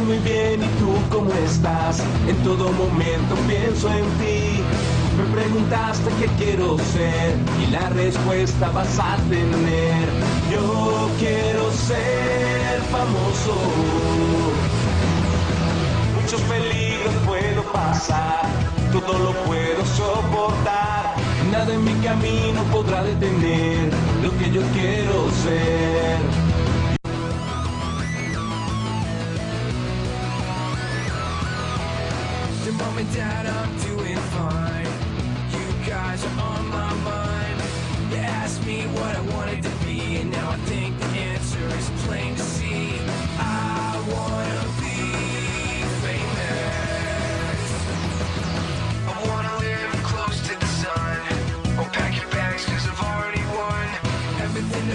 Estoy muy bien, ¿y tú cómo estás? En todo momento pienso en ti. Me preguntaste qué quiero ser y la respuesta vas a tener. Yo quiero ser famoso. Muchos peligros puedo pasar, todo lo puedo soportar. Nada en mi camino podrá detener lo que yo quiero ser. Mom and Dad, I'm doing fine. You guys are on my mind. You asked me what I wanted to be, and now I think